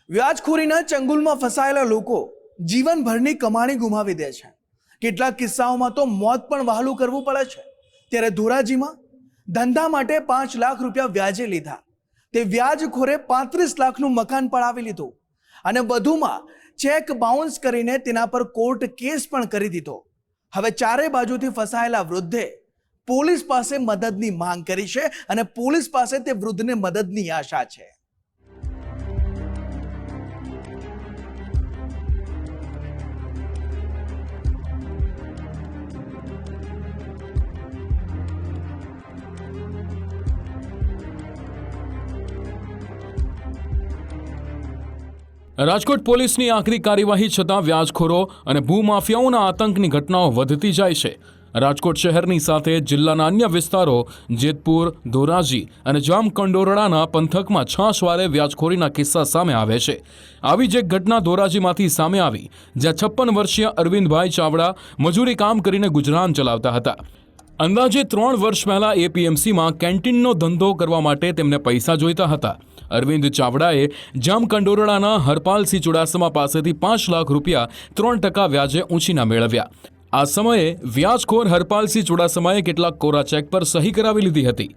વ્યાજખોરીના ચંગુલમાં ફસાયેલા લોકો જીવનભરની કમાણી ગુમાવી દે છે। કેટલાક કિસ્સાઓમાં તો મોત પણ વહાલું કરવું પડે છે। ત્યારે ધોરાજીમાં ધંધા માટે 5 લાખ રૂપિયા વ્યાજે લીધા તે વ્યાજખોરે 35 લાખનું મકાન પડાવી લીધું અને વધુમાં ચેક બાઉન્સ કરીને તેના પર કોર્ટ કેસ પણ કરી દીધો। હવે ચારે બાજુથી ફસાયેલા વૃદ્ધે પોલીસ પાસે મદદની માંગ કરી છે અને પોલીસ પાસે તે વૃદ્ધને મદદની આશા છે। રાજકોટ પોલીસની આકરી કાર્યવાહી છતાં વ્યાજખોરો અને ભૂમાફિયાઓના આતંકની ઘટનાઓ વધતી જાય છે। રાજકોટ શહેરની સાથે જિલ્લાના અન્ય વિસ્તારો જેતપુર, ધોરાજી અને જામકંડોરણાના પંથકમાં છાશવારે વ્યાજખોરીના કિસ્સા સામે આવે છે। આવી જ એક ઘટના ધોરાજીમાંથી સામે આવી, જ્યાં 56 વર્ષીય અરવિંદભાઈ ચાવડા મજૂરી કામ કરીને ગુજરાન ચલાવતા હતા। અંદાજે 3 વર્ષ પહેલા એપીએમસીમાં કેન્ટીનનો ધંધો કરવા માટે તેમને પૈસા જોઈતા હતા। અરવિંદ ચાવડાએ જામકંડોરણાના હરપાલસિંહ ચુડાસમા પાસેથી 5 લાખ રૂપિયા 3% વ્યાજે ઉછીના મેળવ્યા। આ સમયે વ્યાજખોર હરપાલસિંહ ચુડાસમાએ કેટલાક કોરા ચેક પર સહી કરાવી લીધી હતી।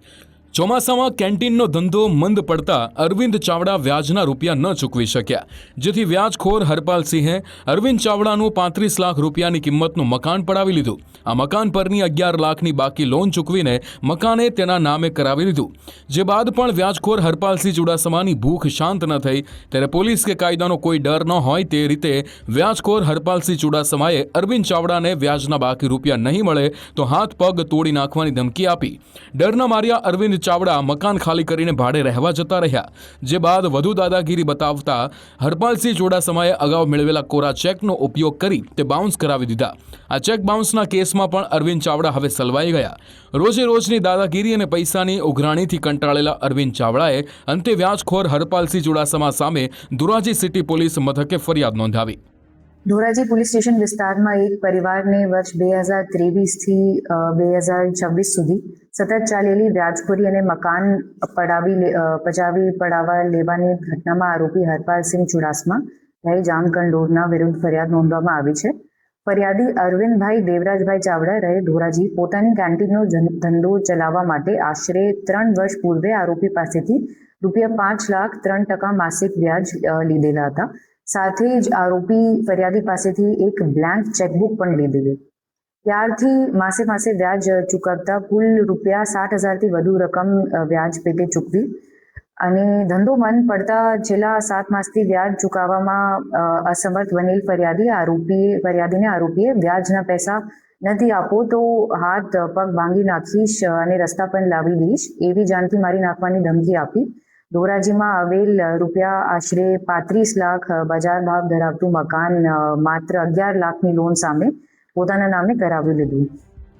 ચોમાસામાં કેન્ટીનનો ધંધો મંદ પડતા અરવિંદ ચાવડા વ્યાજના રૂપિયા ન ચૂકવી શક્યા, જેથી વ્યાજખોર હરપાલસિંહે અરવિંદ ચાવડાનું 35 લાખ રૂપિયાની કિંમતનું મકાન પડાવી લીધું। આ મકાન પરની 11 લાખની બાકી લોન ચૂકવીને મકાને તેના નામે કરાવી લીધું। જે બાદ પણ વ્યાજખોર હરપાલસિંહ ચુડાસમાની ભૂખ શાંત ન થઈ, ત્યારે પોલીસ કે કાયદાનો કોઈ ડર ન હોય તે રીતે વ્યાજખોર હરપાલસિંહ ચુડાસમાએ અરવિંદ ચાવડાને વ્યાજના બાકી રૂપિયા નહીં મળે તો હાથ પગ તોડી નાખવાની ધમકી આપી। ડરના માર્યા અરવિંદ ચાવડા મકાન ખાલી કરીને ભાડે રહેવા જતા રહ્યા। જે બાદ વધુ દાદાગીરી બતાવતા હરપાલસિંહ ચુડાસમાએ અગાઉ મેળવેલા કોરા ચેકનો ઉપયોગ કરી તે બાઉન્સ કરાવી દીધા। આ ચેક બાઉન્સના કેસમાં પણ અરવિંદ ચાવડા હવે સલવાઈ ગયા। રોજે રોજની દાદાગીરી અને પૈસાની ઉઘરાણીથી કંટાળેલા અરવિંદ ચાવડાએ અંતે વ્યાજખોર હરપાલસિંહ ચુડાસમા સામે ધોરાજી સિટી પોલીસ મથકે ફરિયાદ નોંધાવી। ધોરાજી પોલીસ સ્ટેશન વિસ્તારમાં એક પરિવારને વર્ષ 2023થી 2026 સુધી સતત ચાલેલી વ્યાજખોરી અને મકાન પડાવવા લેવાની ઘટનામાં આરોપી હરપાલસિંહ ચુડાસમા રહે જામકંડોરના વિરુદ્ધ ફરિયાદ નોંધવામાં આવી છે। ફરિયાદી અરવિંદભાઈ દેવરાજભાઈ ચાવડા રહે ધોરાજી પોતાની કેન્ટીનનો ધંધો ચલાવવા માટે આશરે 3 વર્ષ પૂર્વે આરોપી પાસેથી રૂપિયા 5 લાખ 3% માસિક વ્યાજ લીધેલા હતા। સાથે જ આરોપી ફરિયાદી પાસેથી એક બ્લેન્ક ચેકબુક પણ લીધેલી। ત્યારથી માસે વ્યાજ ચૂકવતા કુલ રૂપિયા 60,000થી વધુ રકમ વ્યાજ પેટે ચૂકવી અને ધંધો મંદ પડતા છેલ્લા 7 માસથી વ્યાજ ચૂકવવામાં અસમર્થ બનેલ ફરિયાદીને આરોપીએ વ્યાજના પૈસા નથી આપો તો હાથ પગ ભાંગી નાખીશ અને રસ્તા પર લાવી દઈશ એવી જાનથી મારી નાખવાની ધમકી આપી। ધોરાજીમાં આવેલ રૂપિયા આશરે 35 લાખ બજાર ભાવ ધરાવતું મકાન માત્ર 11 લાખની લોન સામે પોતાના નામે કરાવી લીધું।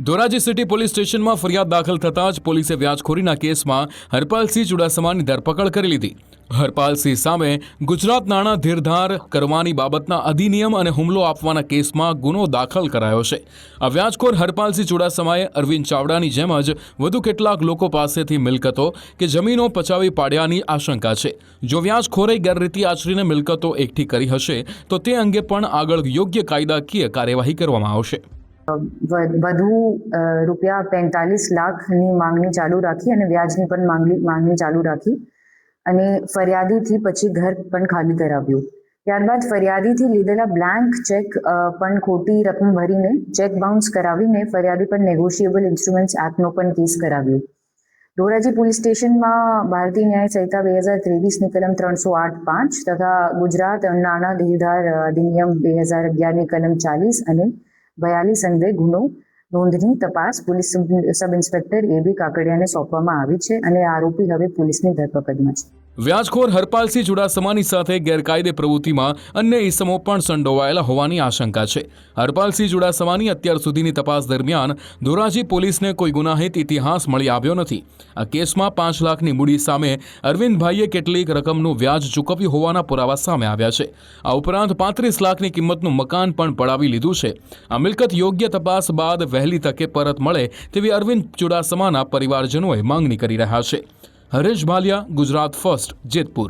ધોરાજી સિટી પોલીસ સ્ટેશનમાં ફરિયાદ દાખલ થતાં જ પોલીસે વ્યાજખોરીના કેસમાં હરપાલસિંહ ચુડાસમાની ધરપકડ કરી લીધી। હરપાલસિંહ સામે ગુજરાત નાણાં ધીરધાર કરવાની બાબતના અધિનિયમ અને હુમલો આપવાના કેસમાં ગુનો દાખલ કરાયો છે। આ વ્યાજખોર હરપાલસિંહ ચુડાસમાએ અરવિંદ ચાવડાની જેમ જ વધુ કેટલાક લોકો પાસેથી મિલકતો કે જમીનો પચાવી પાડ્યાની આશંકા છે। જો વ્યાજખોરે ગેરરીતિ આચરીને મિલકતો એકઠી કરી હશે તો તે અંગે પણ આગળ યોગ્ય કાયદાકીય કાર્યવાહી કરવામાં આવશે। વધુ રૂપિયા 45 લાખની માંગણી ચાલુ રાખી અને વ્યાજની પણ માંગણી ચાલુ રાખી અને ફરિયાદીથી પછી ઘર પણ ખાલી કરાવ્યું। ત્યારબાદ ફરિયાદીથી લીધેલા બ્લેન્ક ચેક પણ ખોટી રકમ ભરીને ચેક બાઉન્સ કરાવીને ફરિયાદી પર નેગોશિયેબલ ઇન્સ્ટ્રુમેન્ટ્સ એક્ટનો પણ કેસ કરાવ્યો। ધોરાજી પોલીસ સ્ટેશનમાં ભારતીય ન્યાય સંહિતા 2023ની કલમ 308(5) તથા ગુજરાત નાણાં ધીરધાર અધિનિયમ 2011ની કલમ 40 અને 42 અંગે ગુનો નોંધની તપાસ પોલીસ સબ ઇન્સ્પેક્ટર AB કાકડિયાને સોંપવામાં આવી છે અને આરોપી હવે પોલીસની ધરપકડમાં છે। વ્યાજખોર હરપાલસિંહ ચુડાસમાની સાથે ગેરકાયદે પ્રવૃત્તિમાં અન્ય ઇસમો પણ સંડોવાયેલા હોવાની આશંકા છે। હરપાલસિંહ ચુડાસમાની અત્યાર સુધીની તપાસ દરમિયાન ધોરાજી પોલીસને કોઈ ગુનાહિત ઇતિહાસ મળી આવ્યો નથી। આ કેસમાં 5 લાખની મૂડી સામે અરવિંદભાઈએ કેટલીક રકમનું વ્યાજ ચૂકવ્યું હોવાના પુરાવા સામે આવ્યા છે। આ ઉપરાંત 35 લાખની કિંમતનું મકાન પણ પડાવી લીધું છે। આ મિલકત યોગ્ય તપાસ બાદ વહેલી તકે પરત મળે તેવી અરવિંદ ચુડાસમાના પરિવારજનોએ માંગણી કરી રહ્યા છે। હરેશ ભાલિયા, ગુજરાત ફર્સ્ટ, જેતપુર।